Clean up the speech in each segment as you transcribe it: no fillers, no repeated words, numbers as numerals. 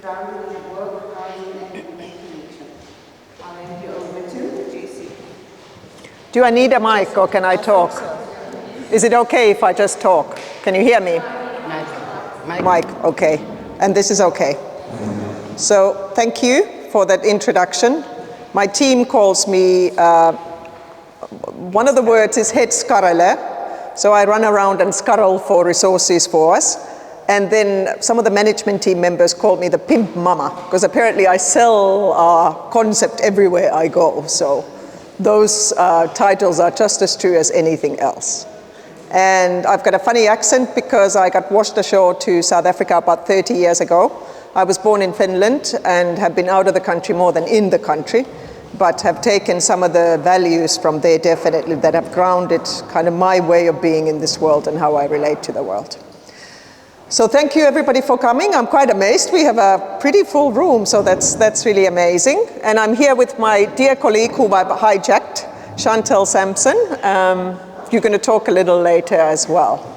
grounded in work, housing, and connection. I'll hand you over to JC. Do I need a mic or can I talk? Is it okay if I just talk? Can you hear me? Mic, okay. And this is okay. So thank you for that introduction. My team calls me, one of the words is head skarrele. So I run around and skarrel for resources for us. And then some of the management team members call me the pimp mama, because apparently I sell our concept everywhere I go. So those titles are just as true as anything else. And I've got a funny accent because I got washed ashore to South Africa about 30 years ago. I was born in Finland and have been out of the country more than in the country, but have taken some of the values from there definitely that have grounded kind of my way of being in this world and how I relate to the world. So thank you everybody for coming. I'm quite amazed. We have a pretty full room, so that's really amazing. And I'm here with my dear colleague who I've hijacked, Chantal Sampson. You're going to talk a little later as well.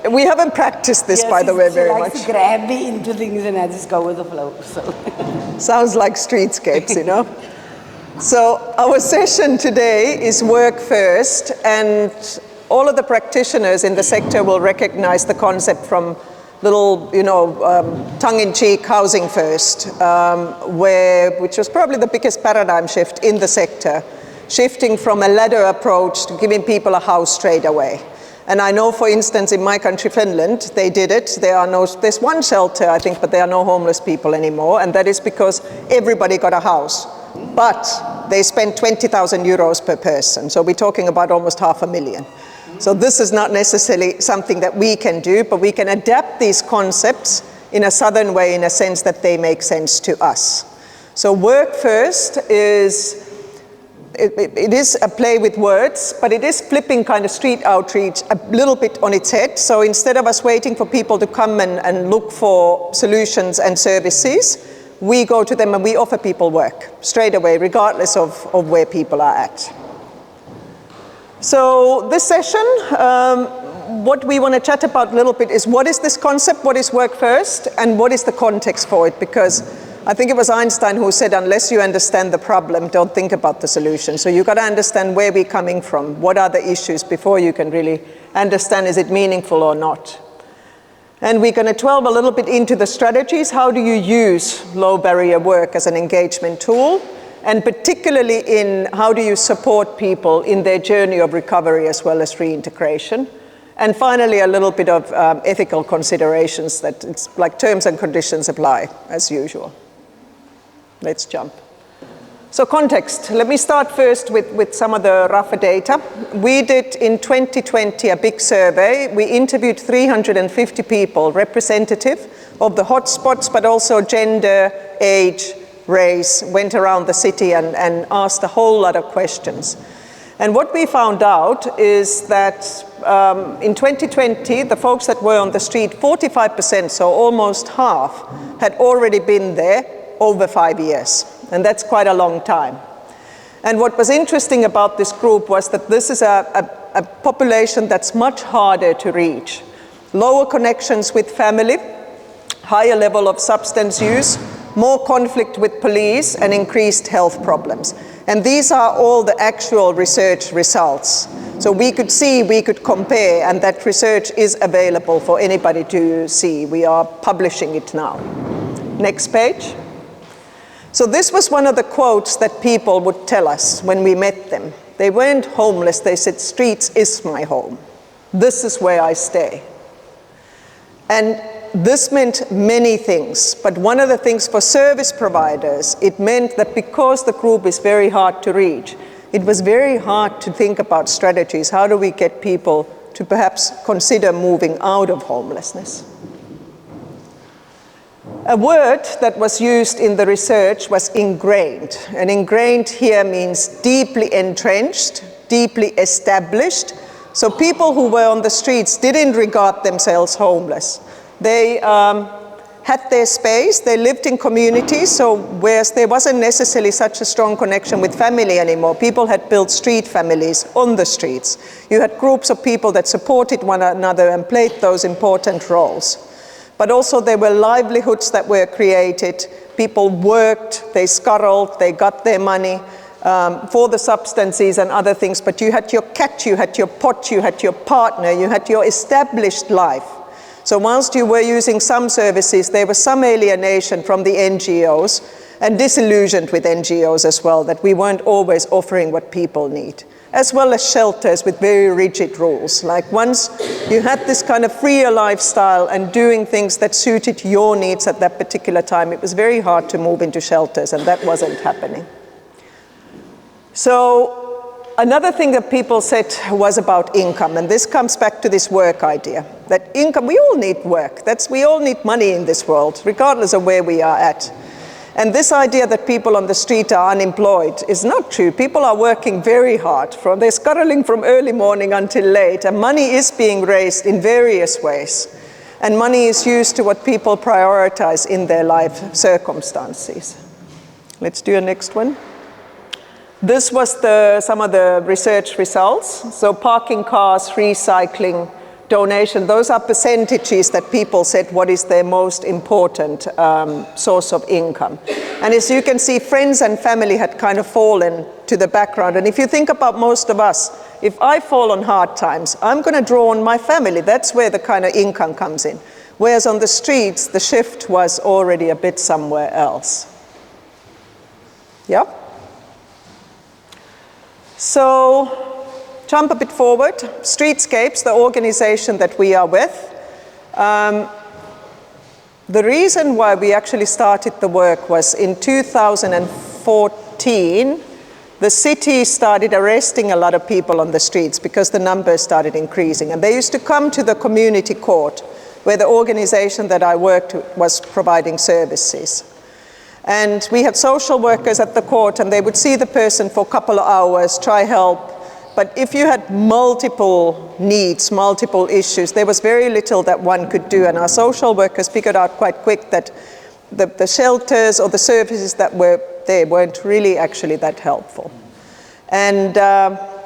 We haven't practiced this, by the way, very much. She likes to grab me into things and I just go with the flow. So. Sounds like streetscapes, you know. So our session today is work first, and all of the practitioners in the sector will recognize the concept from little, tongue-in-cheek housing first, which was probably the biggest paradigm shift in the sector, shifting from a ladder approach to giving people a house straight away. And I know, for instance, in my country, Finland, they did it. There's one shelter, I think, but there are no homeless people anymore, and that is because everybody got a house. But they spent 20,000 euros per person, so we're talking about almost 500,000. So this is not necessarily something that we can do, but we can adapt these concepts in a southern way in a sense that they make sense to us. So work first is, it is a play with words, but it is flipping kind of street outreach a little bit on its head. So instead of us waiting for people to come and look for solutions and services, we go to them and we offer people work straight away, regardless of where people are at. So this session, what we want to chat about a little bit is what is this concept, what is work first, and what is the context for it? Because I think it was Einstein who said, unless you understand the problem, don't think about the solution. So you've got to understand where we're coming from, what are the issues before you can really understand is it meaningful or not. And we're going to delve a little bit into the strategies. How do you use low barrier work as an engagement tool? And particularly in how do you support people in their journey of recovery as well as reintegration? And finally, a little bit of ethical considerations that it's like terms and conditions apply as usual. Let's jump. So context, let me start first with some of the rougher data. We did in 2020 a big survey. We interviewed 350 people, representative of the hotspots, but also gender, age, race, went around the city and asked a whole lot of questions. And what we found out is that in 2020, the folks that were on the street, 45%, so almost half, had already been there over 5 years. And that's quite a long time. And what was interesting about this group was that this is a population that's much harder to reach. Lower connections with family, higher level of substance use, more conflict with police, and increased health problems. And these are all the actual research results. So we could see, we could compare, and that research is available for anybody to see. We are publishing it now. Next page. So this was one of the quotes that people would tell us when we met them. They weren't homeless, they said, streets is my home. This is where I stay. And this meant many things, but one of the things for service providers, it meant that because the group is very hard to reach, it was very hard to think about strategies. How do we get people to perhaps consider moving out of homelessness? A word that was used in the research was ingrained. And ingrained here means deeply entrenched, deeply established. So people who were on the streets didn't regard themselves homeless. They had their space, they lived in communities, so whereas there wasn't necessarily such a strong connection with family anymore, people had built street families on the streets. You had groups of people that supported one another and played those important roles. but also there were livelihoods that were created. People worked, they scuttled, they got their money for the substances and other things, but you had your cat, you had your pot, you had your partner, you had your established life. So whilst you were using some services, there was some alienation from the NGOs and disillusioned with NGOs as well, that we weren't always offering what people need, as well as shelters with very rigid rules. Like once you had this kind of freer lifestyle and doing things that suited your needs at that particular time, it was very hard to move into shelters, and that wasn't happening. So another thing that people said was about income, and this comes back to this work idea, that income, we all need work. We all need money in this world, regardless of where we are at. And this idea that people on the street are unemployed is not true. People are working very hard. They're scuttling from early morning until late, and money is being raised in various ways. And money is used to what people prioritize in their life circumstances. Let's do a next one. This was some of the research results. So parking cars, recycling, donation, those are percentages that people said what is their most important source of income. And as you can see, friends and family had kind of fallen to the background. And if you think about most of us, if I fall on hard times, I'm going to draw on my family. That's where the kind of income comes in. Whereas on the streets, the shift was already a bit somewhere else. Yeah? So, jump a bit forward. Streetscapes, the organization that we are with. The reason why we actually started the work was in 2014, the city started arresting a lot of people on the streets because the numbers started increasing. And they used to come to the community court, where the organization that I worked with was providing services. And we had social workers at the court, and they would see the person for a couple of hours, try help. But if you had multiple needs, multiple issues, there was very little that one could do. And our social workers figured out quite quick that the shelters or the services that were there weren't really actually that helpful. And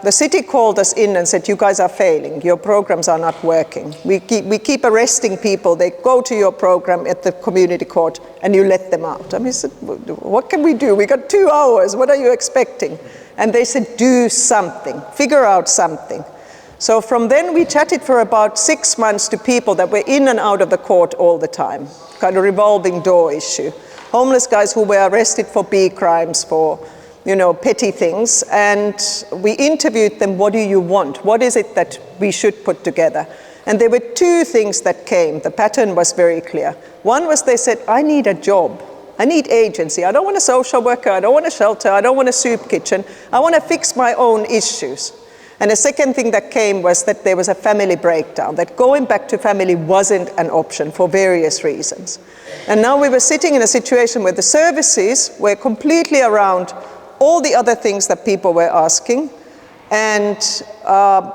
the city called us in and said, you guys are failing. Your programs are not working. We keep arresting people. They go to your program at the community court and you let them out. I said, what can we do? We got 2 hours. What are you expecting? And they said, do something. Figure out something. So from then we chatted for about 6 months to people that were in and out of the court all the time. Kind of revolving door issue. Homeless guys who were arrested for B crimes, for petty things, and we interviewed them, what do you want? What is it that we should put together? And there were 2 things that came. The pattern was very clear. One was they said, I need a job. I need agency. I don't want a social worker. I don't want a shelter. I don't want a soup kitchen. I want to fix my own issues. And the second thing that came was that there was a family breakdown, that going back to family wasn't an option for various reasons. And now we were sitting in a situation where the services were completely around all the other things that people were asking, and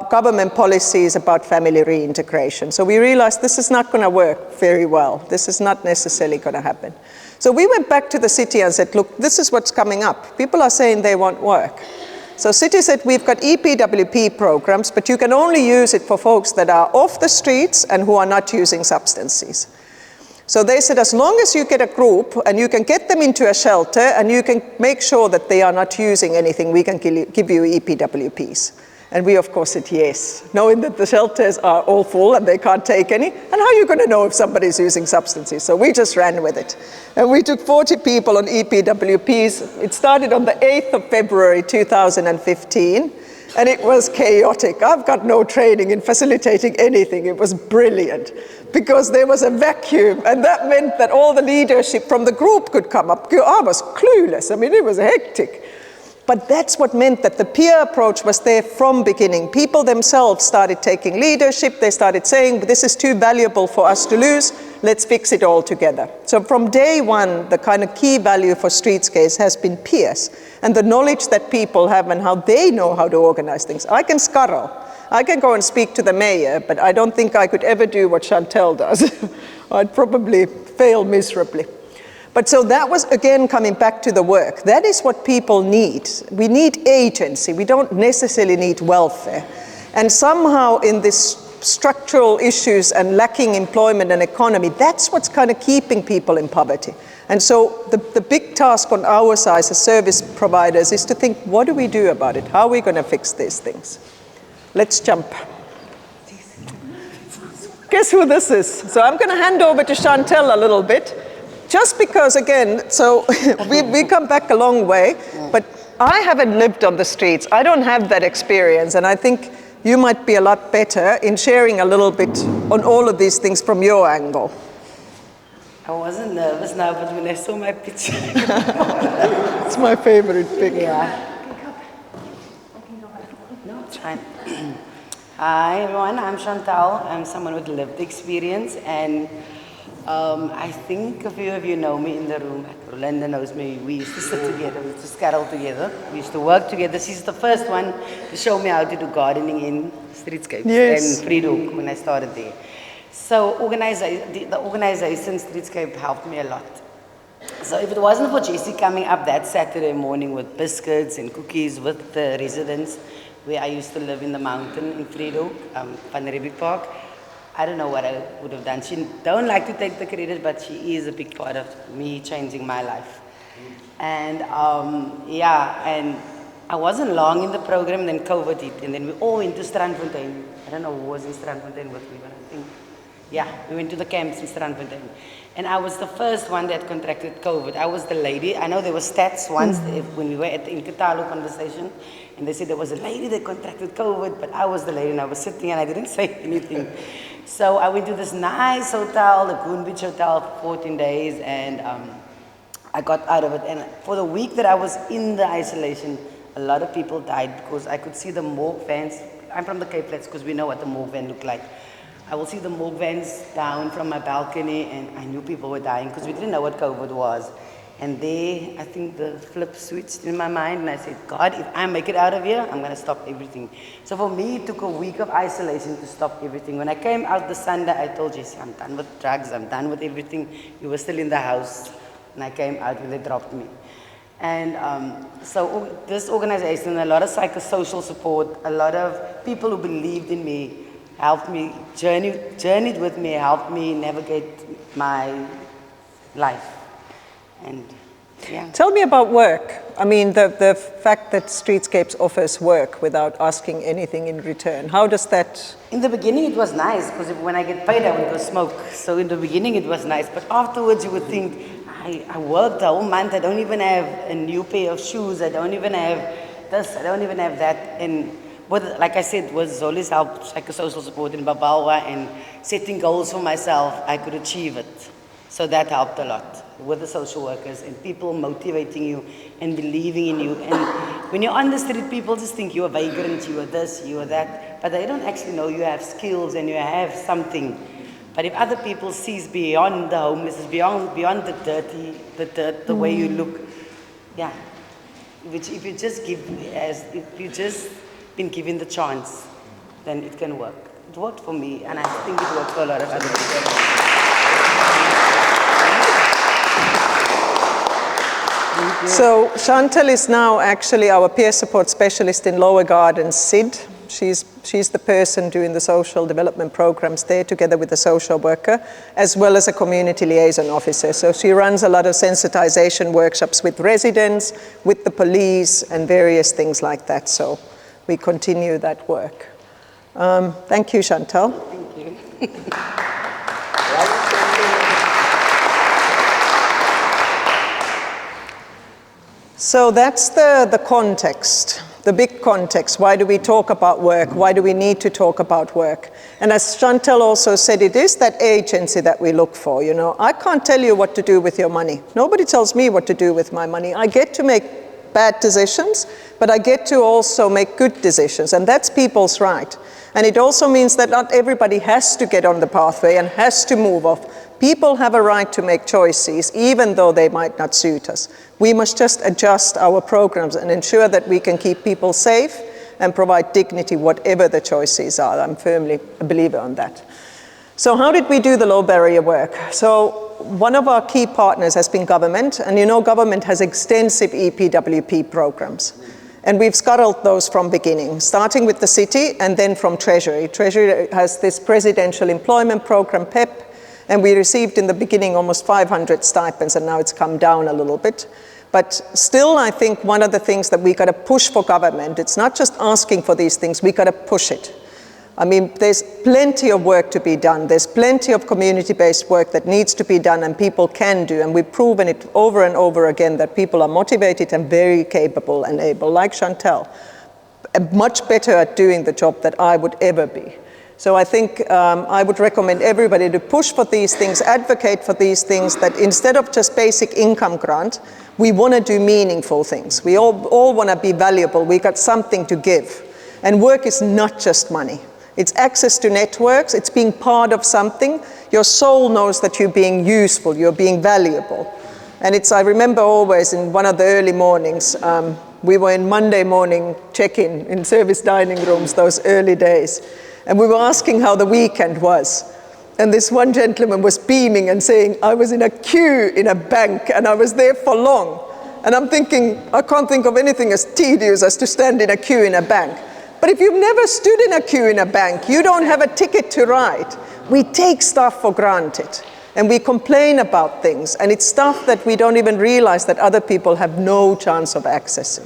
government policies about family reintegration. So we realized this is not going to work very well. This is not necessarily going to happen. So we went back to the city and said, look, this is what's coming up. People are saying they want work. So city said, we've got EPWP programs, but you can only use it for folks that are off the streets and who are not using substances. So they said, as long as you get a group and you can get them into a shelter and you can make sure that they are not using anything, we can give you EPWPs. And we, of course, said yes, knowing that the shelters are all full and they can't take any. And how are you going to know if somebody's using substances? So we just ran with it. And we took 40 people on EPWPs. It started on the 8th of February 2015. And it was chaotic. I've got no training in facilitating anything. It was brilliant because there was a vacuum, and that meant that all the leadership from the group could come up. I was clueless. I mean, it was hectic. But that's what meant that the peer approach was there from beginning. People themselves started taking leadership. They started saying, this is too valuable for us to lose. Let's fix it all together. So from day one, the kind of key value for Streetscapes has been peers and the knowledge that people have and how they know how to organize things. I can scuttle. I can go and speak to the mayor, but I don't think I could ever do what Chantal does. I'd probably fail miserably. But so that was, again, coming back to the work. That is what people need. We need agency. We don't necessarily need welfare. And somehow in this structural issues and lacking employment and economy, that's what's kind of keeping people in poverty. And so the big task on our side as service providers is to think, what do we do about it? How are we going to fix these things? Let's jump. Guess who this is? So I'm going to hand over to Chantal a little bit, just because, again, so we come back a long way, but I haven't lived on the streets. I don't have that experience, and I think you might be a lot better in sharing a little bit on all of these things from your angle. I wasn't nervous now, but when I saw my picture. It's my favorite picture. Yeah. No, it's fine. Hi everyone, I'm Chantal. I'm someone with lived experience, and I think a few of you know me in the room. Rolanda knows me. We used to sit together, we used to scuttle together, we used to work together. She's the first one to show me how to do gardening in Streetscape and Freedoek when I started there. So the organization Streetscape helped me a lot. So if it wasn't for Jessie coming up that Saturday morning with biscuits and cookies with the residents, where I used to live in the mountain in Freedoek, Van Riebeek Park, I don't know what I would have done. She don't like to take the credit, but she is a big part of me changing my life. And yeah, and I wasn't long in the program, then COVID hit, and then we all went to Strandfontein. I don't know who was in Strandfontein with me, but I think, yeah, we went to the camps in Strandfontein. And I was the first one that contracted COVID. I was the lady. I know there were stats once when we were at the Inkatalo conversation, and they said there was a lady that contracted COVID, but I was the lady, and I was sitting and I didn't say anything. So I went to this nice hotel, the Goon Beach Hotel, for 14 days, and I got out of it. And for the week that I was in the isolation, a lot of people died because I could see the morgue vans. I'm from the Cape Flats because we know what the morgue van looked like. I will see the morgue vans down from my balcony, and I knew people were dying because we didn't know what COVID was. And there, I think the flip switched in my mind, and I said, God, if I make it out of here, I'm going to stop everything. So for me, it took a week of isolation to stop everything. When I came out the Sunday, I told Jessie, I'm done with drugs, I'm done with everything. You were still in the house, and I came out when they dropped me. And so this organization, a lot of psychosocial support, a lot of people who believed in me, helped me, journeyed with me, helped me navigate my life. And yeah. Tell me about work. I mean, the fact that Streetscapes offers work without asking anything in return. How does that? In the beginning it was nice, because when I get paid I would go smoke. So in the beginning it was nice, but afterwards you would think, I worked the whole month, I don't even have a new pair of shoes, I don't even have this, I don't even have that. And like I said, was always help psychosocial support in Babawa and setting goals for myself, I could achieve it. So that helped a lot with the social workers and people motivating you and believing in you. And when you're on the street, people just think you're a vagrant, you are this, you are that, but they don't actually know you have skills and you have something. But if other people sees beyond the homelessness, beyond the dirt, the way you look, yeah, which if you just if you just been given the chance, then it can work. It worked for me, and I think it worked for a lot of other people. So Chantal is now actually our peer support specialist in Lower Gardens, SID. She's the person doing the social development programs there together with the social worker, as well as a community liaison officer. So she runs a lot of sensitization workshops with residents, with the police, and various things like that. So we continue that work. Thank you, Chantal. Thank you. So that's the context, the big context. Why do we talk about work? Why do we need to talk about work? And as Chantal also said, it is that agency that we look for. You know, I can't tell you what to do with your money. Nobody tells me what to do with my money. I get to make bad decisions, but I get to also make good decisions, and that's people's right. And it also means that not everybody has to get on the pathway and has to move off. People have a right to make choices, even though they might not suit us. We must just adjust our programs and ensure that we can keep people safe and provide dignity, whatever the choices are. I'm firmly a believer on that. So how did we do the low barrier work? So one of our key partners has been government, and you know government has extensive EPWP programs. And we've scuttled those from beginning, starting with the city and then from Treasury. Treasury has this presidential employment program, PEP, and we received in the beginning almost 500 stipends, and now it's come down a little bit. But still, I think one of the things that we got to push for government, it's not just asking for these things, we got to push it. I mean, there's plenty of work to be done. There's plenty of community-based work that needs to be done and people can do. And we've proven it over and over again that people are motivated and very capable and able, like Chantal, much better at doing the job than I would ever be. So I think I would recommend everybody to push for these things, advocate for these things, that instead of just basic income grant, we want to do meaningful things. We all want to be valuable. We got something to give. And work is not just money. It's access to networks, it's being part of something. Your soul knows that you're being useful, you're being valuable. And I remember always in one of the early mornings, we were in Monday morning check-in in service dining rooms those early days. And we were asking how the weekend was. And this one gentleman was beaming and saying, I was in a queue in a bank and I was there for long. And I'm thinking, I can't think of anything as tedious as to stand in a queue in a bank. But if you've never stood in a queue in a bank, you don't have a ticket to ride. We take stuff for granted and we complain about things, and it's stuff that we don't even realize that other people have no chance of accessing.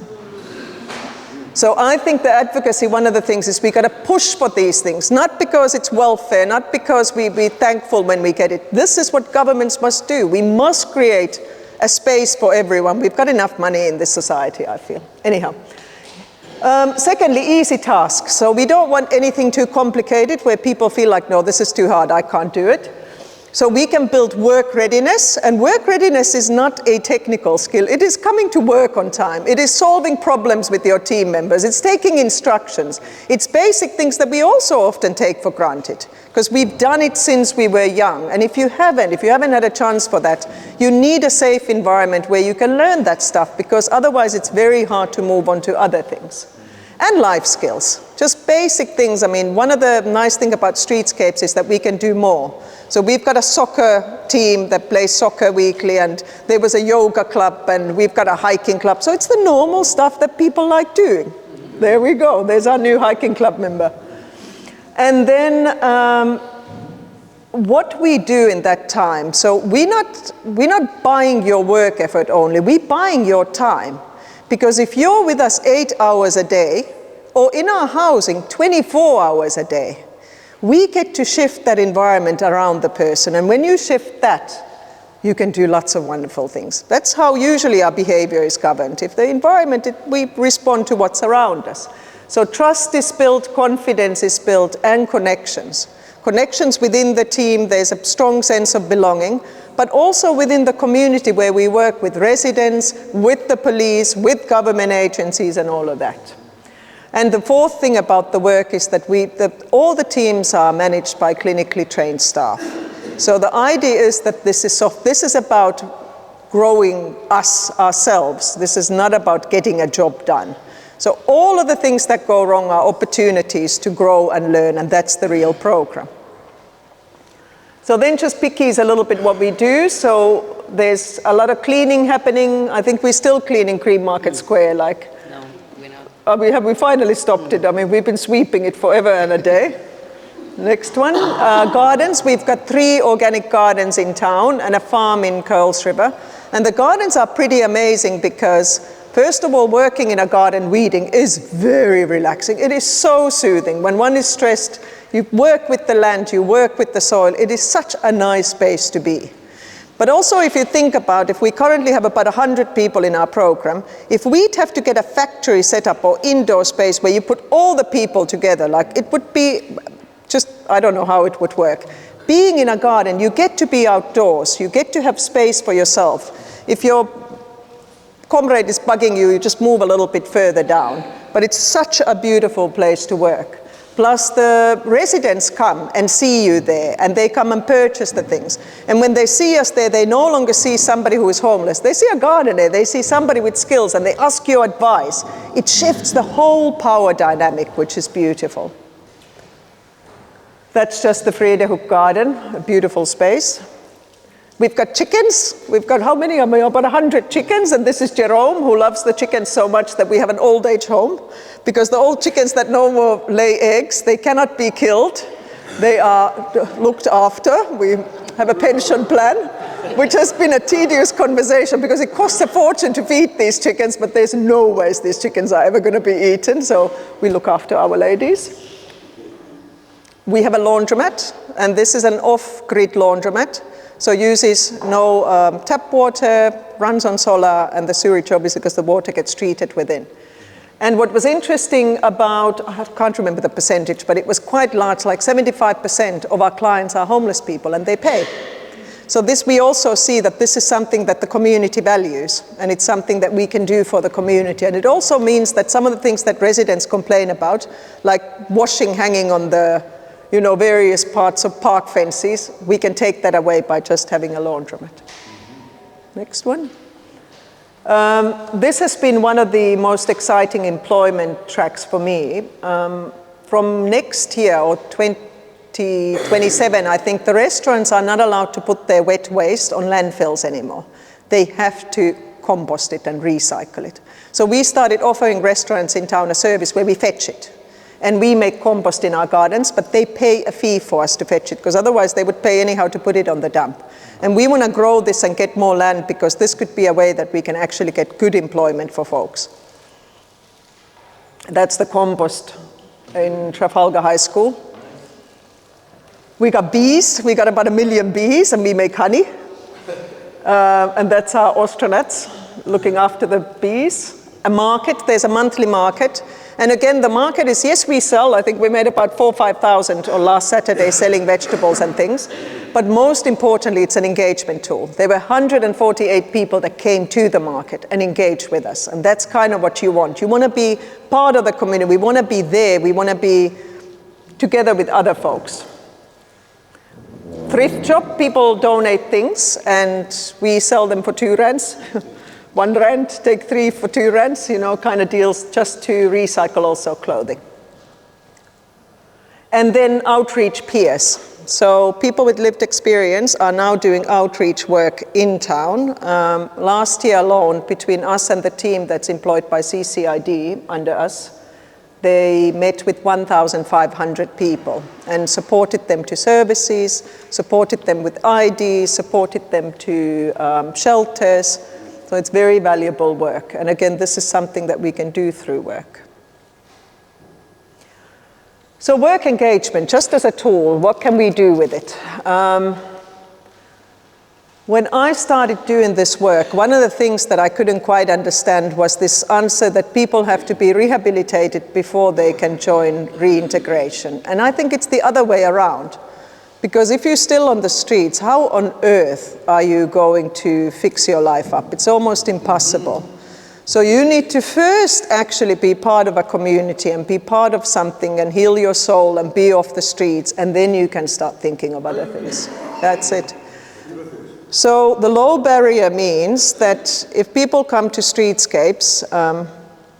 So I think the advocacy, one of the things is we got to push for these things, not because it's welfare, not because we be thankful when we get it. This is what governments must do. We must create a space for everyone. We've got enough money in this society, I feel. Anyhow. Secondly, easy tasks. So we don't want anything too complicated where people feel like, no, this is too hard, I can't do it. So we can build work readiness, and work readiness is not a technical skill. It is coming to work on time. It is solving problems with your team members. It's taking instructions. It's basic things that we also often take for granted because we've done it since we were young. And if you haven't had a chance for that, you need a safe environment where you can learn that stuff, because otherwise it's very hard to move on to other things. And life skills, just basic things. I mean, one of the nice things about Streetscapes is that we can do more. So we've got a soccer team that plays soccer weekly, and there was a yoga club, and we've got a hiking club. So it's the normal stuff that people like doing. There we go, there's our new hiking club member. And then what we do in that time, so we're not buying your work effort only, we're buying your time. Because if you're with us 8 hours a day, or in our housing 24 hours a day, we get to shift that environment around the person. And when you shift that, you can do lots of wonderful things. That's how usually our behavior is governed. If the environment, we respond to what's around us. So trust is built, confidence is built, and connections. Connections within the team, there's a strong sense of belonging, but also within the community where we work with residents, with the police, with government agencies, and all of that. And the fourth thing about the work is that all the teams are managed by clinically trained staff. So the idea is that this is about growing us, ourselves. This is not about getting a job done. So all of the things that go wrong are opportunities to grow and learn, and that's the real program. So then just pickies a little bit what we do. So there's a lot of cleaning happening. I think we're still cleaning Green Market Square, like. No, we're not. We finally stopped it. I mean, we've been sweeping it forever and a day. Next one, gardens. We've got 3 organic gardens in town and a farm in Curls River. And the gardens are pretty amazing because, first of all, working in a garden weeding is very relaxing. It is so soothing. When one is stressed, you work with the land, you work with the soil. It is such a nice space to be. But also, if you think about, if we currently have about 100 people in our program, if we'd have to get a factory set up or indoor space where you put all the people together, like it would be just, I don't know how it would work. Being in a garden, you get to be outdoors. You get to have space for yourself. If your comrade is bugging you, you just move a little bit further down. But it's such a beautiful place to work. Plus the residents come and see you there, and they come and purchase the things. And when they see us there, they no longer see somebody who is homeless. They see a gardener, they see somebody with skills, and they ask you advice. It shifts the whole power dynamic, which is beautiful. That's just the Friedehoek Garden, a beautiful space. We've got chickens. We've got how many? About 100 chickens, and this is Jerome, who loves the chickens so much that we have an old age home, because the old chickens that no more lay eggs, they cannot be killed. They are looked after. We have a pension plan, which has been a tedious conversation because it costs a fortune to feed these chickens, but there's no ways these chickens are ever going to be eaten, so we look after our ladies. We have a laundromat, and this is an off-grid laundromat. So uses no tap water, runs on solar, and the sewage obviously because the water gets treated within. And what was interesting about, I can't remember the percentage, but it was quite large, like 75% of our clients are homeless people and they pay. So this, we also see that this is something that the community values, and it's something that we can do for the community. And it also means that some of the things that residents complain about, like washing hanging on the various parts of park fences, we can take that away by just having a laundromat. Next one. This has been one of the most exciting employment tracks for me. From next year, or 2027, I think the restaurants are not allowed to put their wet waste on landfills anymore. They have to compost it and recycle it. So we started offering restaurants in town a service where we fetch it. And we make compost in our gardens, but they pay a fee for us to fetch it, because otherwise they would pay anyhow to put it on the dump. And we want to grow this and get more land, because this could be a way that we can actually get good employment for folks. That's the compost in Trafalgar High School. We got bees. We got about 1 million bees, and we make honey. And that's our astronauts looking after the bees. A market, there's a monthly market. And again, the market is, yes, we sell. I think we made about 4,000 or 5,000 on last Saturday selling vegetables and things. But most importantly, it's an engagement tool. There were 148 people that came to the market and engaged with us. And that's kind of what you want. You want to be part of the community. We want to be there. We want to be together with other folks. Thrift shop, people donate things and we sell them for 2 rands. 1 rand, take 3 for 2 rands, kind of deals, just to recycle also clothing. And then outreach peers. So people with lived experience are now doing outreach work in town. Last year alone, between us and the team that's employed by CCID under us, they met with 1,500 people and supported them to services, supported them with ID, supported them to shelters. So it's very valuable work. And again, this is something that we can do through work. So work engagement, just as a tool, what can we do with it? When I started doing this work, one of the things that I couldn't quite understand was this answer that people have to be rehabilitated before they can join reintegration. And I think it's the other way around. Because if you're still on the streets, how on earth are you going to fix your life up? It's almost impossible. So you need to first actually be part of a community and be part of something and heal your soul and be off the streets, and then you can start thinking of other things. That's it. So the low barrier means that if people come to streetscapes,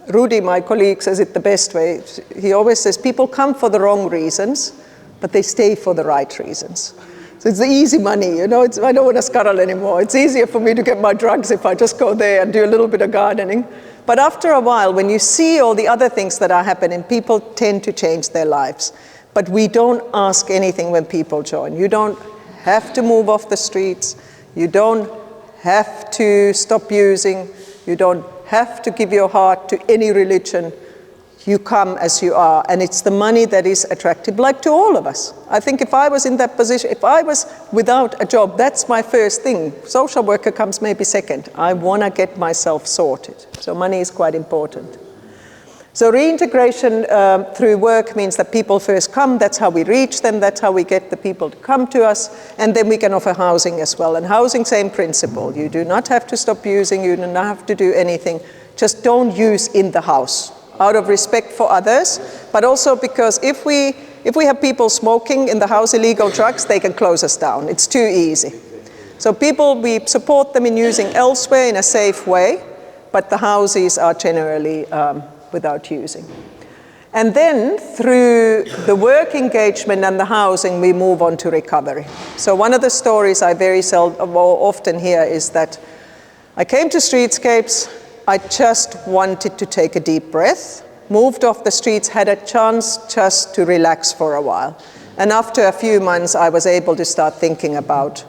Rudy, my colleague, says it the best way. He always says people come for the wrong reasons, but they stay for the right reasons. So it's the easy money, I don't want to scuttle anymore. It's easier for me to get my drugs if I just go there and do a little bit of gardening. But after a while, when you see all the other things that are happening, people tend to change their lives. But we don't ask anything when people join. You don't have to move off the streets. You don't have to stop using. You don't have to give your heart to any religion. You come as you are, and it's the money that is attractive, like to all of us. I think if I was in that position, if I was without a job, that's my first thing. Social worker comes maybe second. I want to get myself sorted. So money is quite important. So reintegration through work means that people first come, that's how we reach them, that's how we get the people to come to us, and then we can offer housing as well. And housing, same principle. You do not have to stop using, you do not have to do anything, just don't use in the house. Out of respect for others, but also because if we have people smoking in the house, illegal drugs, they can close us down. It's too easy. So we support them in using elsewhere in a safe way, but the houses are generally without using. And then through the work engagement and the housing, we move on to recovery. So one of the stories I very often hear is that I came to Streetscapes, I just wanted to take a deep breath, moved off the streets, had a chance just to relax for a while. And after a few months, I was able to start thinking about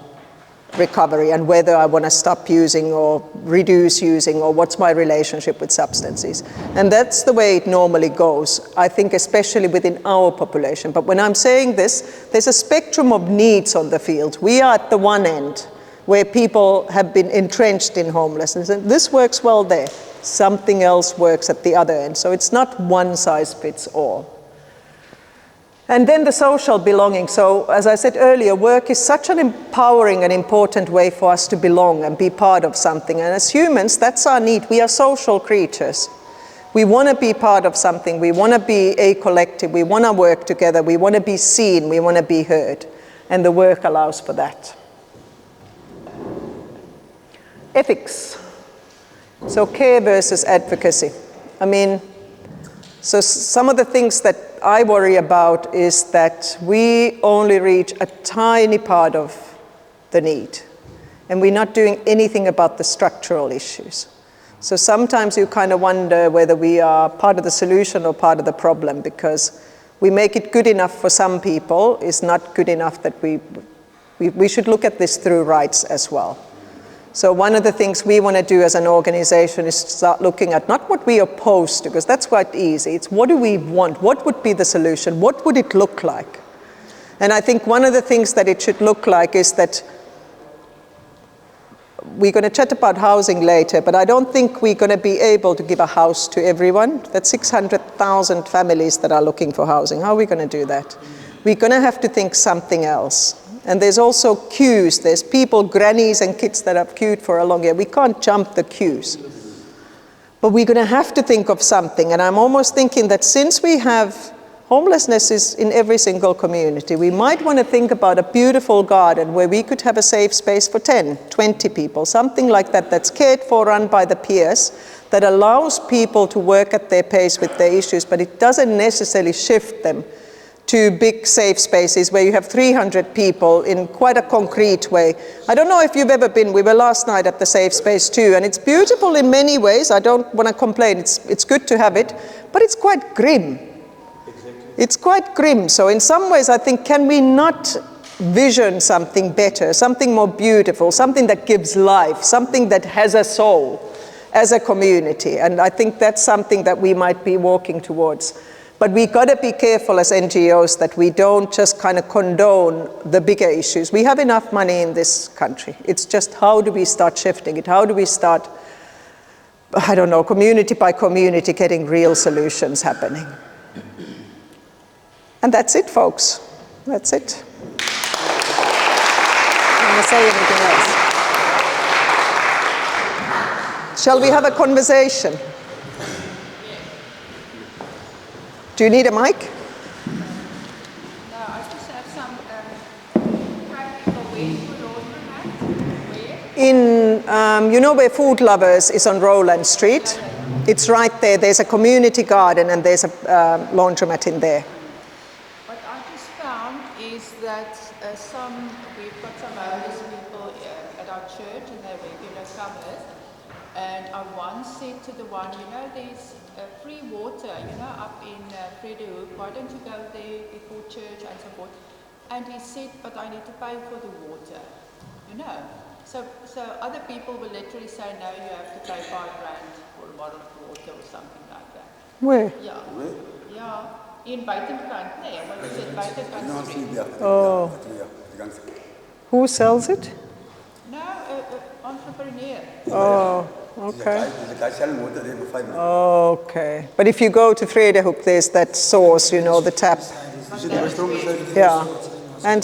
recovery and whether I want to stop using or reduce using or what's my relationship with substances. And that's the way it normally goes, I think, especially within our population. But when I'm saying this, there's a spectrum of needs on the field. We are at the one end where people have been entrenched in homelessness, and this works well there. Something else works at the other end. So it's not one size fits all. And then the social belonging. So as I said earlier, work is such an empowering and important way for us to belong and be part of something. And as humans, that's our need. We are social creatures. We want to be part of something. We want to be a collective. We want to work together. We want to be seen. We want to be heard. And the work allows for that. Ethics. So care versus advocacy. I mean, so some of the things that I worry about is that we only reach a tiny part of the need, and we're not doing anything about the structural issues. So sometimes you kind of wonder whether we are part of the solution or part of the problem, because we make it good enough for some people is not good enough that we should look at this through rights as well. So one of the things we want to do as an organization is start looking at not what we oppose to, because that's quite easy. It's what do we want? What would be the solution? What would it look like? And I think one of the things that it should look like is that we're going to chat about housing later, but I don't think we're going to be able to give a house to everyone. That's 600,000 families that are looking for housing. How are we going to do that? We're going to have to think something else. And there's also queues. There's people, grannies and kids that have queued for a long year. We can't jump the queues. But we're going to have to think of something. And I'm almost thinking that since we have homelessness is in every single community, we might want to think about a beautiful garden where we could have a safe space for 10, 20 people, something like that, that's cared for, run by the peers, that allows people to work at their pace with their issues, but it doesn't necessarily shift them to big safe spaces where you have 300 people in quite a concrete way. I don't know if you've ever been, we were last night at the safe space too, and it's beautiful in many ways. I don't want to complain, it's good to have it, but it's quite grim. Exactly. It's quite grim. So in some ways I think, can we not vision something better, something more beautiful, something that gives life, something that has a soul as a community? And I think that's something that we might be walking towards. But we've got to be careful as NGOs that we don't just kind of condone the bigger issues. We have enough money in this country. It's just how do we start shifting it? How do we start, I don't know, community by community, getting real solutions happening? And that's it, folks. That's it. I'm going to say anything else. Shall we have a conversation? Do you need a mic? No, I just have some practical ways to roll your hat. Where? In, you know where Food Lovers is on Rowland Street? It's right there. There's a community garden and there's a laundromat in there. What I just found is that we've got some homeless people at our church and they're regular comers. And I once said to the one, you know, there's free water, you know, up in Frederick, why don't you go there before church and so forth? And he said, but I need to pay for the water, you know. So other people will literally say, no, you have to pay £5 for a bottle of water or something like that. Where? Yeah. Where? Yeah. In Buitenkant, nee, want you said Buitenkant Street. Oh. Who sells it? No, entrepreneur. Oh. Okay. Okay. But if you go to Frederick, there's that source, you know, the tap. Yeah. And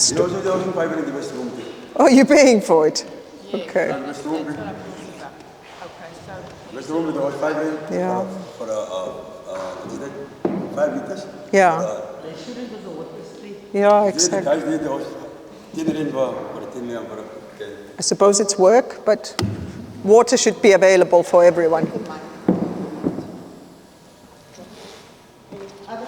oh, you're paying for it? Yes, okay. That's what I'm talking about. Okay, so... Yeah. For 5 liters? Yeah. Yeah, exactly. I suppose it's work, but water should be available for everyone. Other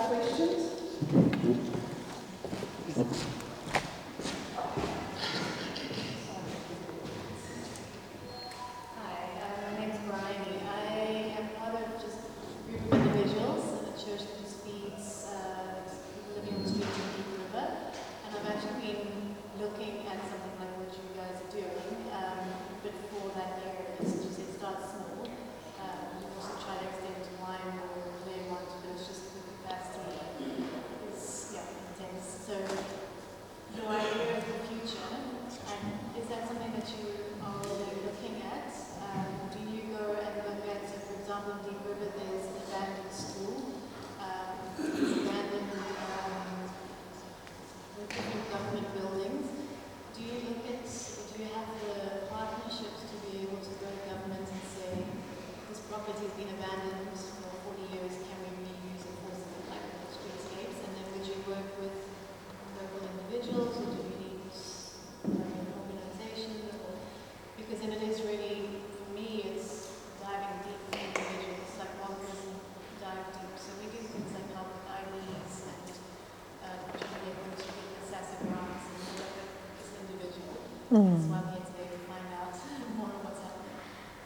That's why I'm here today to find out more of what's happening.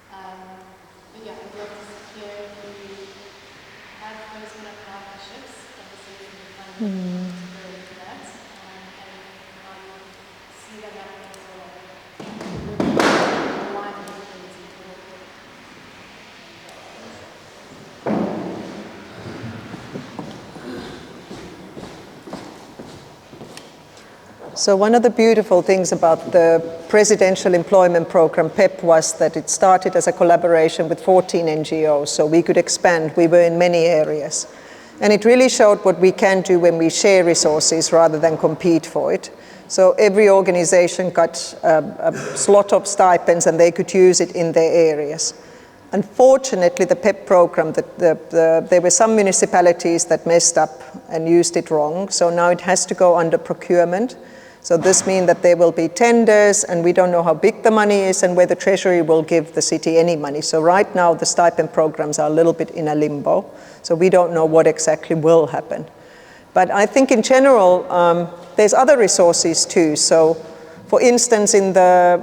But yeah, I'd love to hear if you have those kind of partnerships, conversations with funding to go into that, and how you see that happening as well. Align with the community to work with. So one of the beautiful things about the Presidential Employment Program, PEP, was that it started as a collaboration with 14 NGOs, so we could expand. We were in many areas. And it really showed what we can do when we share resources rather than compete for it. So every organization got a slot of stipends and they could use it in their areas. Unfortunately, the PEP program, there were some municipalities that messed up and used it wrong, so now it has to go under procurement. So this means that there will be tenders, and we don't know how big the money is and whether Treasury will give the city any money. So right now the stipend programs are a little bit in a limbo, so we don't know what exactly will happen. But I think in general, there's other resources too. So for instance, in the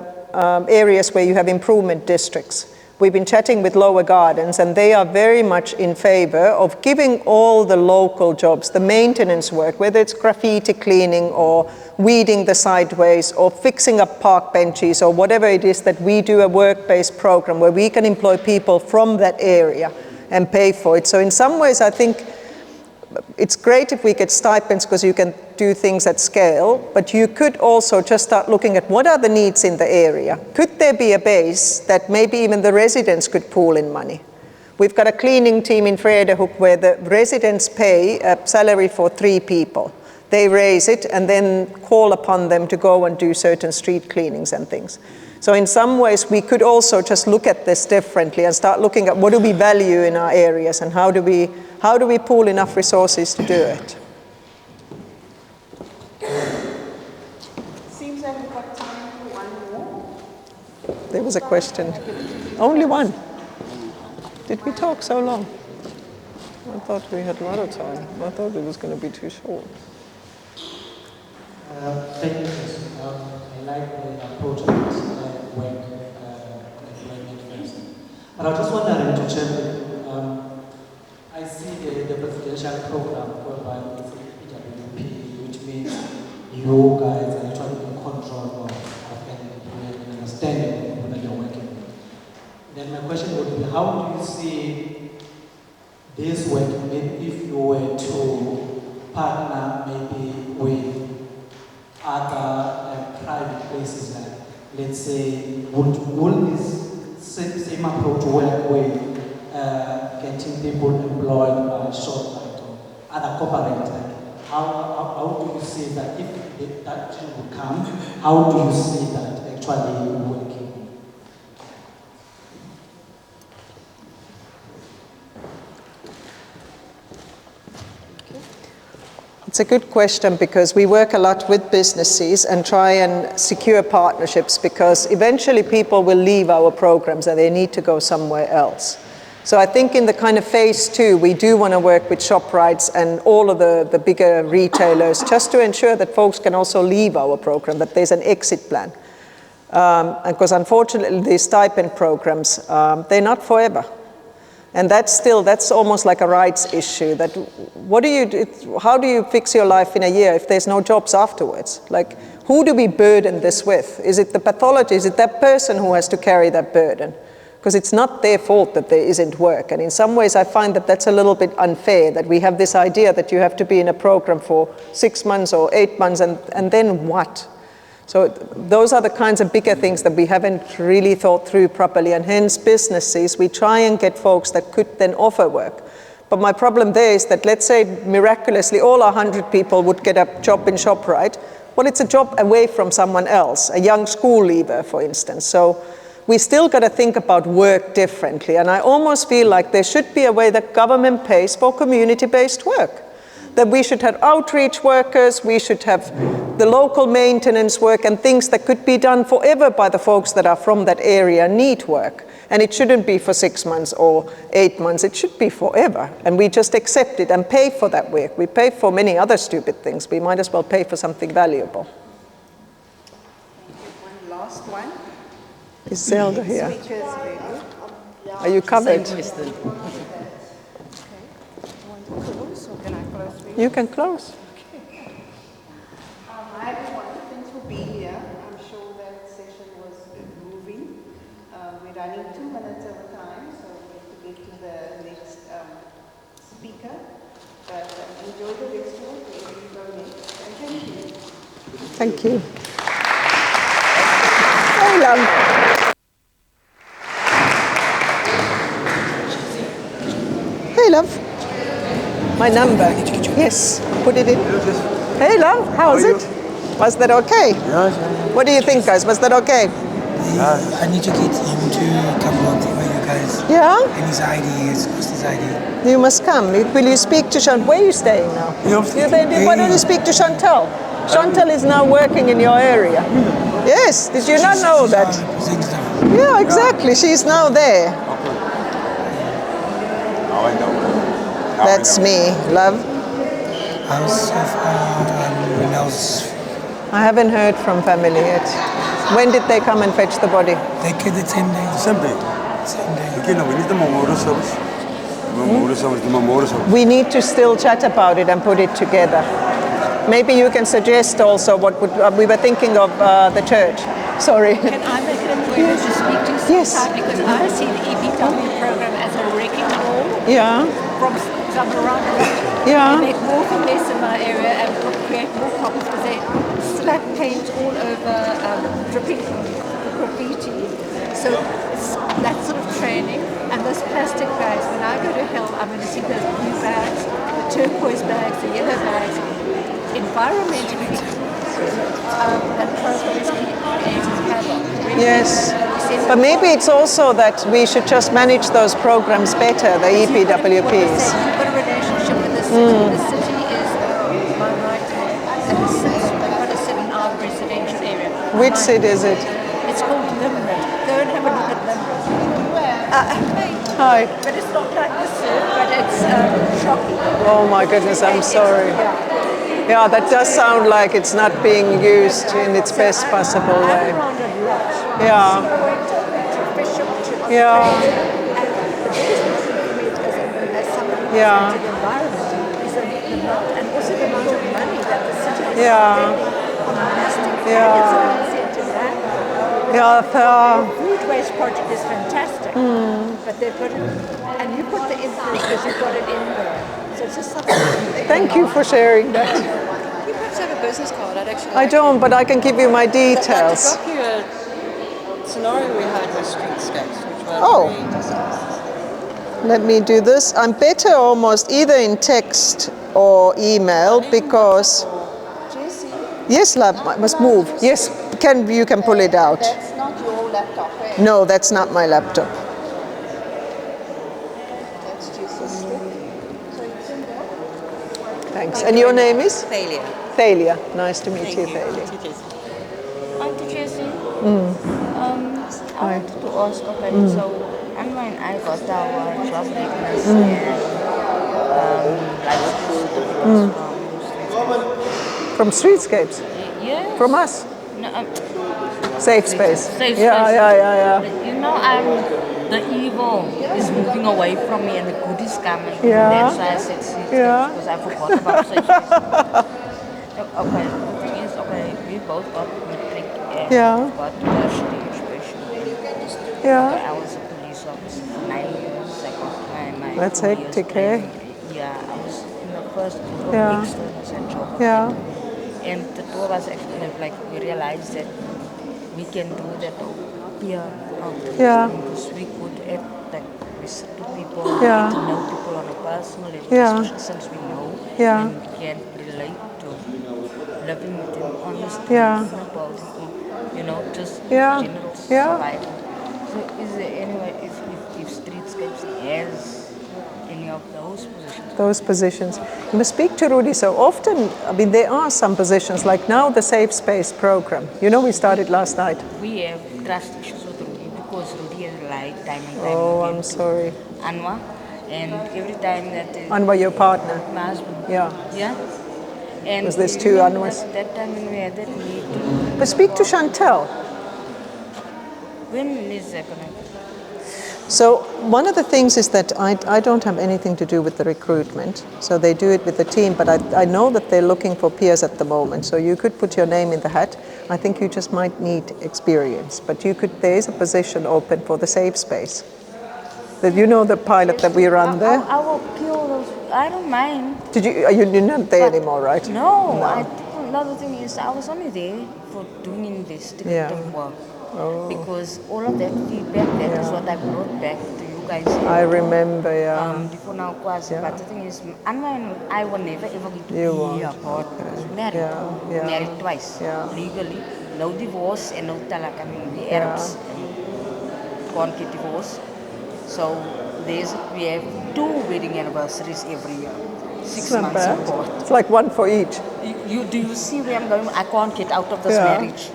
areas where you have improvement districts, we've been chatting with Lower Gardens, and they are very much in favor of giving all the local jobs, the maintenance work, whether it's graffiti cleaning or weeding the sideways or fixing up park benches or whatever it is, that we do a work-based program where we can employ people from that area and pay for it. So in some ways, I think it's great if we get stipends because you can do things at scale, but you could also just start looking at what are the needs in the area. Could there be a base that maybe even the residents could pool in money? We've got a cleaning team in Frederhoek where the residents pay a salary for 3 people. They raise it and then call upon them to go and do certain street cleanings and things. So in some ways, we could also just look at this differently and start looking at what do we value in our areas and how do we pool enough resources to do it. Seems like we've got time for one more. There was a question. Only one. Did we talk so long? I thought we had a lot of time. I thought it was going to be too short. Thank you. I like the approach of this work employment first. But I was just wondering to check with you. I see the presidential program whereby it's PWP, which means you guys are actually in control of and understanding the people that you're working with. Then my question would be, how do you see this work if you were to partner maybe with other private places, like let's say, would this same approach work with getting people employed by ShopRite or other corporate? Like how do you see that if that change would come? How do you see that actually working? It's a good question because we work a lot with businesses and try and secure partnerships because eventually people will leave our programs and they need to go somewhere else. So I think in the kind of phase 2, we do want to work with ShopRites and all of the bigger retailers just to ensure that folks can also leave our program, that there's an exit plan. Because unfortunately, these stipend programs, they're not forever. And that's almost like a rights issue, that how do you fix your life in a year if there's no jobs afterwards? Like, who do we burden this with? Is it the pathologist? Is it that person who has to carry that burden? Because it's not their fault that there isn't work. And in some ways, I find that that's a little bit unfair, that we have this idea that you have to be in a program for 6 months or 8 months, and then what? So those are the kinds of bigger things that we haven't really thought through properly, and hence businesses, we try and get folks that could then offer work. But my problem there is that, let's say miraculously all 100 people would get a job in ShopRite. Well, it's a job away from someone else, a young school leaver, for instance. So we still got to think about work differently. And I almost feel like there should be a way that government pays for community-based work. That we should have outreach workers, we should have the local maintenance work and things that could be done forever by the folks that are from that area need work. And it shouldn't be for 6 months or 8 months, it should be forever. And we just accept it and pay for that work. We pay for many other stupid things. We might as well pay for something valuable. One Is Zelda here? Speakers ready? Are you covered? Same question. Close, or can I close for you? You can close. Hi everyone, thanks for being here. I'm sure that session was moving. We're running 2 minutes over time, so we have to get to the next speaker. But enjoy the restaurant, wherever you go next. And thank you. Thank you. Hey, love. Hey, love. My number. Yes, put it in. Hey, love. How is it? Was that okay? Yeah. What do you think, guys? Was that okay? I need to get him to come work for you guys. Yeah? And his ID, his ID. You must come. Will you speak to Chantal? Where are you staying now? Why don't you speak to Chantal? Chantal is now working in your area. Yes, did you not know that? Yeah, exactly. She's now there. That's me, love. How's else? I haven't heard from family yet. When did they come and fetch the body? They get the 10 days. Same day. We need the memorial service. The memorial service. We need to still chat about it and put it together. Maybe you can suggest also what would, we were thinking of the church. Sorry. Can I make an appointment to speak to you Yes. sometime? Because I see the EPW program as a wrecking ball Yeah, from schools I'm around a lot. Yeah. They make more of a mess in my area and create more problems because they slap paint all over graffiti. So it's that sort of training. And those plastic bags, when I go to hell, I'm going to see those blue bags, the turquoise bags, the yellow bags. Environmentally, that program is creating havoc. yes. But maybe it's also that we should just manage those programs better, the You've got EPWPs. a relationship with the city. The city is my nightmare. And the city, they've got a 7-hour residential area. Which city is it? It's called Limerick. Go and have a look at Limerick. Hi. But it's not like this, but it's shocking. Oh my goodness, I'm sorry. Yeah, that does sound like it's not being used in its best possible I'm way. around a lot. Yeah. To Bishop, to Yeah. Australia. And the biggest problem as somebody who's Yeah. into the environment is the amount, and also the amount of money that the city is Yeah. spending on plastic. Yeah. And it's an incentive that. Yeah, The food waste project is fantastic, but they've got it, and you put the influence because you've got it in there. So it's just something. thank you for sharing that. You perhaps have a business card. I'd actually. I don't, but I can give you my I'd like to details. drop you a scenario we had with streetscapes, which were Oh. very discussed. Let me do this. I'm better almost either in text or email because. Jesse, Yes, love, I must move. Yes, you can pull it out. that's not your laptop, eh? No, that's not my laptop. That's Jesse's script. So you can go. Thanks. And your name is? Failure. Thalia. Nice to meet you, Thalia. Auntie Jessie, I Hi. wanted to ask already, so and when I got our job readiness and life skills certificates From Streetscapes? yeah, From us? no, Safe Space. Safe Yeah, Space. yeah. You know, the evil is moving away from me and the good is coming. Yeah. That's why I said safe space, Yeah. because I forgot about safe space. Okay, the thing is, okay, we both got matric and Yeah. got tertiary education. Yeah. I was a police officer for 9 years. I got my That's 4 years hectic, training. eh? Yeah, I was in the first group of Yeah. externs and job. Yeah. And the two of us actually have we realized that we can do that peer Yeah. because we could we sit with people, Yeah. get to know people on a personal level, Yeah. especially since we know Yeah. and we can relate to living with them honestly, Yeah. just Yeah. general Yeah. survival. So is there any way if Streetscapes has any of those positions? Those positions. You must speak to Rudy so often. I mean, there are some positions, like now the Safe Space program. You know, we started last night. We have trust issues with Rudy because Rudy has lied time and time Oh, again I'm to sorry. Anwar, and every time that Anwar, your partner. my husband, Yeah. yeah, and Because there's you two remember Anwars. that time when we had that meeting. But speak to Chantal. When is that gonna? So one of the things is that I don't have anything to do with the recruitment. So they do it with the team, but I know that they're looking for peers at the moment. So you could put your name in the hat. I think you just might need experience, but there is a position open for the safe space. That you know the pilot that we run there? I will kill those. I don't mind. You're not there anymore, right? No, I think another thing is I was only there for doing investigative work. Because all of that feedback, that is what I brought back to you guys. I remember, Before now, but the thing is, I will never ever get to be a part. Married, married twice, legally, no divorce and no talak. I mean, we Arabs can't get divorced. So we have 2 wedding anniversaries every year, 6 not months bad. apart. It's like one for each. Do you see where I'm going? I can't get out of this marriage.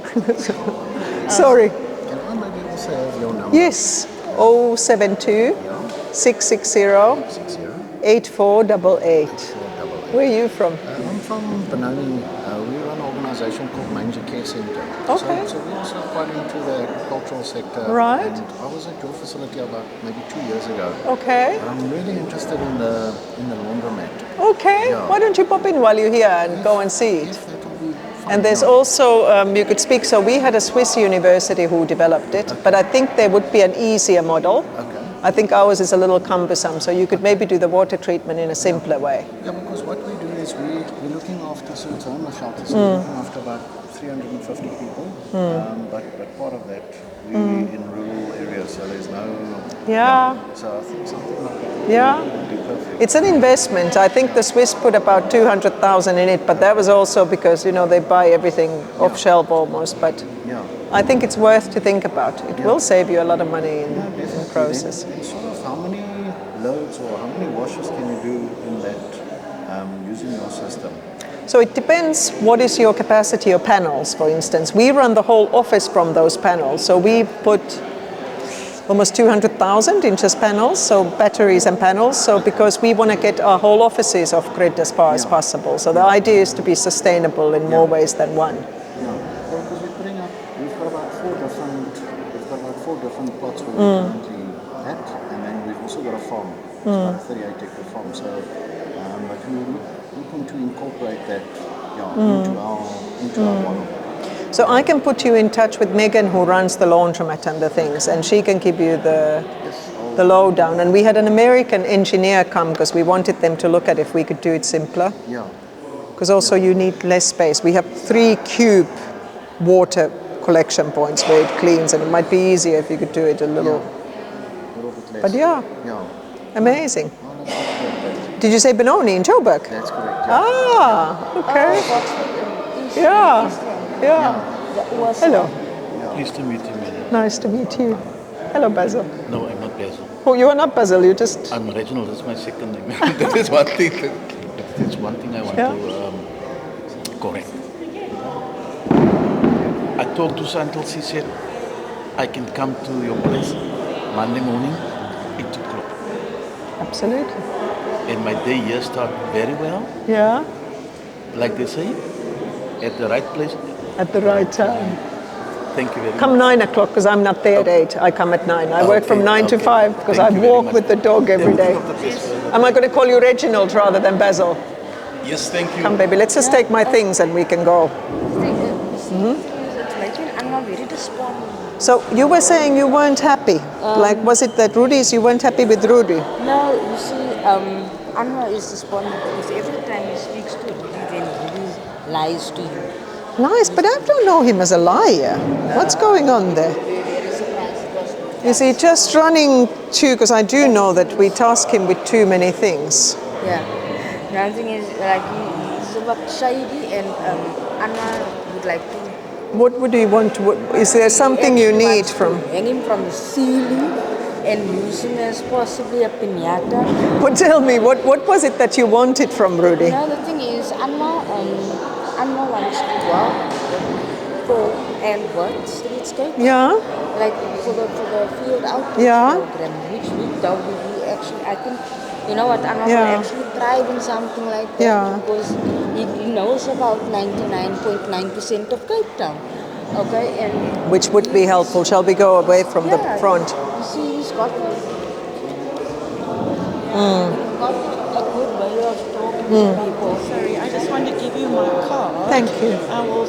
Sorry. Can I maybe also have your number? Yes, 072 660 8488. Where are you from? I'm from Benoni. We run an organisation called Manger Care Centre. Okay. So we're also quite into the agricultural sector. Right. And I was at your facility about maybe 2 years ago. Okay. But I'm really interested in the laundromat. Okay. Yeah. Why don't you pop in while you're here and go and see it? If that will be fine. And there's also, you could speak, so we had a Swiss university who developed it, but I think there would be an easier model. Okay. I think ours is a little cumbersome, so you could maybe do the water treatment in a simpler way. Yeah, because what we do is we're looking after, so it's homeless shelter, so we're looking after about 350 people. But part of that, we're in rural areas, so there's no... So I think something like that would be perfect. It's an investment. I think the Swiss put about 200,000 in it, but that was also because, they buy everything off shelf almost, but I think it's worth to think about. It will save you a lot of money in the process. Then sort of how many loads or how many washes can you do in that using your system? So it depends what is your capacity of panels, for instance. We run the whole office from those panels. So we put almost 200,000 in just panels, so batteries and panels. So because we want to get our whole offices off grid as far as possible. So the idea is to be sustainable in more ways than one. Well, because we've got about 4 different plots where we're currently at, and then we've also got a farm. It's about a 38-acre farm. So, but we're looking to incorporate that into our model. So I can put you in touch with Megan, who runs the laundromat and the things, and she can give you the lowdown. And we had an American engineer come because we wanted them to look at if we could do it simpler. Yeah. Because also you need less space. We have 3 cube water collection points where it cleans, and it might be easier if you could do it a little bit less. But amazing. Did you say Benoni in Joburg? That's correct. Okay. Hello. Pleased to meet you, man. Nice to meet you. Hello, Basil. No, I'm not Basil. Oh, you are not Basil. You just. I'm Reginald. That's my second name. That is one thing. That's one thing I want to correct. I talked to Santel. She said I can come to your place Monday morning, 8 o'clock. Absolutely. And my day here started very well. Yeah. Like they say, at the right place. At the right time. Thank you very much. Come 9 o'clock because I'm not there at 8. I come at 9. I work from 9 to 5 because I walk with the dog every day. Am I going to call you Reginald rather than Basil? Yes, thank you. Come, baby. Let's just take my things and we can go. I'm very disappointed. So you were saying you weren't happy. Was it that Rudy's? You weren't happy with Rudy? No, you see, Anwar is disappointed because every time he speaks to Rudy, then Rudy lies to you. Lies, but I don't know him as a liar. What's going on there? Is he just running to, because I do know that we task him with too many things. Yeah. Another thing is, like, he's a bit shady and Anwar would like to... What would you want to, is there something you need from... Hang him from the ceiling and use him as possibly a piñata. But tell me, what was it that you wanted from Rudy? No, the thing is, Anwar wants to go out for and work streetscape. Yeah. Like for the field outreach program, which we actually, I think, you know what, Anwar will actually thrive in something like that because he knows about 99.9% of Cape Town. Okay, and which would be helpful. Shall we go away from the front? You see, he's got a good way of talking to people. Sorry, I just want to give you my card. Thank you. I will